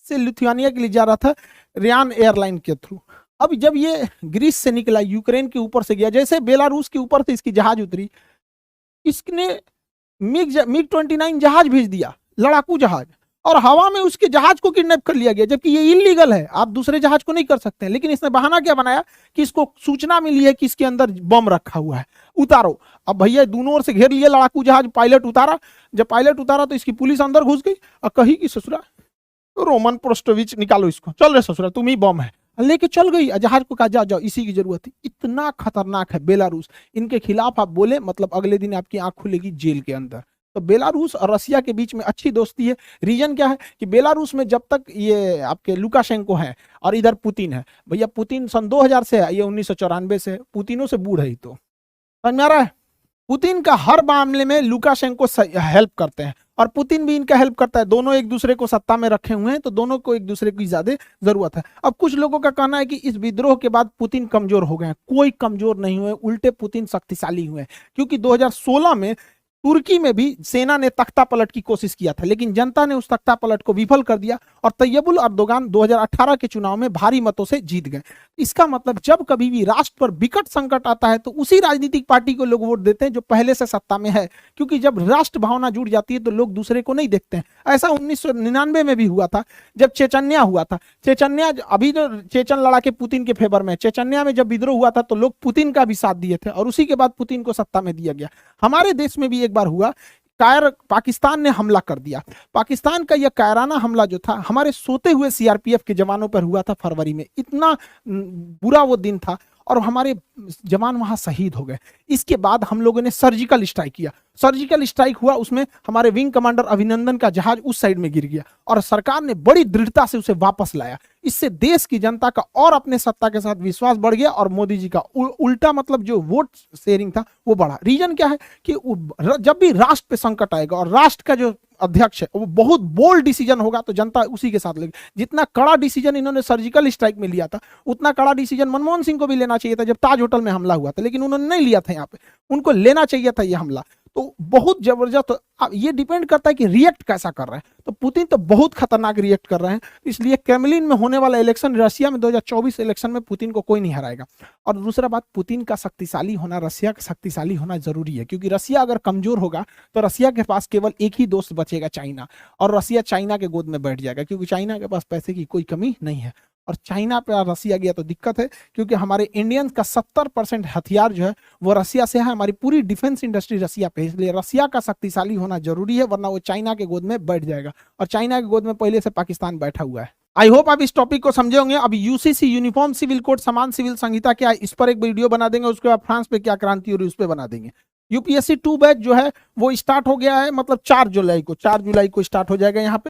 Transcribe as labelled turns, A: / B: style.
A: से लिथुआनिया के लिए जा रहा था रियान एयरलाइन के थ्रू। अब जब ये ग्रीस से निकला, यूक्रेन के ऊपर से गया, जैसे बेलारूस के ऊपर से इसकी जहाज उतरी, इसने मिग 29 जहाज भेज दिया, लड़ाकू जहाज, और हवा में उसके जहाज को किडनैप कर लिया गया, जबकि ये इलीगल है, आप दूसरे जहाज को नहीं कर सकते हैं। लेकिन इसने बहाना क्या बनाया कि इसको सूचना मिली है कि इसके अंदर बम रखा हुआ है, उतारो। अब भैया दोनों ओर से घेर लिए लड़ाकू जहाज, पायलट उतारा। जब पायलट उतारा तो इसकी पुलिस अंदर घुस गई और कही कि ससुरा रोमन प्रोस्टोविच निकालो इसको, चल रे ससुरा तुम ही बम है, लेके चल गई। जहाज को कहा जाओ जाओ, इसी की जरूरत थी। इतना खतरनाक है बेलारूस, इनके खिलाफ आप बोले मतलब अगले दिन आपकी आंख खुलेगी जेल के अंदर। तो बेलारूस और रसिया के बीच में अच्छी दोस्ती है। रीजन क्या है कि बेलारूस में जब तक ये आपके लुकाशेंको है और इधर पुतिन है, भैया पुतिन सन 2000 से है, ये 1994 से है, पुतिनों से बूढ़ है ही। तो समझ में आ रहा है, पुतिन का हर मामले में लुकाशेंको हेल्प करते हैं और पुतिन भी इनका हेल्प करता है। दोनों एक दूसरे को सत्ता में रखे हुए हैं, तो दोनों को एक दूसरे की ज्यादा जरूरत है। अब कुछ लोगों का कहना है कि इस विद्रोह के बाद पुतिन कमजोर हो गए हैं। कोई कमजोर नहीं हुए, उल्टे पुतिन शक्तिशाली हुए, क्योंकि 2016 में तुर्की में भी सेना ने तख्ता पलट की कोशिश किया था, लेकिन जनता ने उस तख्ता पलट को विफल कर दिया और तैयबुल अर्दोगान 2018 के चुनाव में भारी मतों से जीत गए। इसका मतलब जब कभी भी राष्ट्र पर विकट संकट आता है तो उसी राजनीतिक पार्टी को लोग वोट देते हैं जो पहले से सत्ता में है, क्योंकि जब राष्ट्र भावना जुड़ जाती है तो लोग दूसरे को नहीं देखते हैं। ऐसा 1999 में भी हुआ था जब चेचन्या हुआ था। चेचन्या अभी जो चेचन लड़ा के पुतिन के फेवर में, चेचन्या में जब विद्रोह हुआ था तो लोग पुतिन का भी साथ दिए थे और उसी के बाद पुतिन को सत्ता में दिया गया। हमारे देश में भी एक बार हुआ, पाकिस्तान ने हमला कर दिया। पाकिस्तान का यह कायराना हमला जो था हमारे सोते हुए सीआरपीएफ के जवानों पर हुआ था फरवरी में। इतना बुरा वो दिन था और हमारे जवान वहां शहीद हो गए। इसके बाद हम लोगों ने सर्जिकल स्ट्राइक किया। सर्जिकल स्ट्राइक हुआ, उसमें हमारे विंग कमांडर अभिनंदन का जहाज उस साइड में गिर गया और सरकार ने बड़ी दृढ़ता से उसे वापस लाया। इससे देश की जनता का और अपने सत्ता के साथ विश्वास बढ़ गया और मोदी जी का उल्टा मतलब जो वोट शेयरिंग था वो बढ़ा। रीजन क्या है कि जब भी राष्ट्र पे संकट आएगा और राष्ट्र का जो अध्यक्ष है वो बहुत बोल्ड डिसीजन होगा तो जनता उसी के साथ लेगी। जितना कड़ा डिसीजन इन्होंने सर्जिकल स्ट्राइक में लिया था उतना कड़ा डिसीजन मनमोहन सिंह को भी लेना चाहिए था जब ताज होटल में हमला हुआ था, लेकिन उन्होंने नहीं लिया था। यहाँ पे उनको लेना चाहिए था ये हमला। तो बहुत जबरदस्त, ये डिपेंड करता है कि रिएक्ट कैसा कर रहे हैं। तो पुतिन तो बहुत खतरनाक रिएक्ट कर रहे हैं, इसलिए क्रेमलिन में होने वाला इलेक्शन, रशिया में 2024 इलेक्शन में पुतिन को कोई नहीं हराएगा। और दूसरा बात, पुतिन का शक्तिशाली होना, रसिया का शक्तिशाली होना जरूरी है, क्योंकि रसिया अगर कमजोर होगा तो रसिया के पास केवल एक ही दोस्त बचेगा, चाइना, और रसिया चाइना के गोद में बैठ जाएगा, क्योंकि चाइना के पास पैसे की कोई कमी नहीं है। और चाइना पे रसिया गया तो दिक्कत है, क्योंकि हमारे इंडियंस का 70% हथियार जो है वो रसिया से है। हमारी पूरी डिफेंस इंडस्ट्री रसिया पे है, इसलिए रसिया का शक्तिशाली होना जरूरी है, वरना वो चाइना के गोद में बैठ जाएगा। और चाइना के गोद में पहले से पाकिस्तान बैठा हुआ है। आई होप आप इस टॉपिक को समझे होंगे। अब यूसीसी यूनिफॉर्म सिविल कोड, समान सिविल संहिता क्या है, इस पर एक वीडियो बना देंगे। उसके बाद फ्रांस पे क्या क्रांति हो रही है उस पर बना देंगे। यूपीएससी 2 बैच जो है वो स्टार्ट हो गया है, मतलब 4 जुलाई को स्टार्ट हो जाएगा यहाँ पे।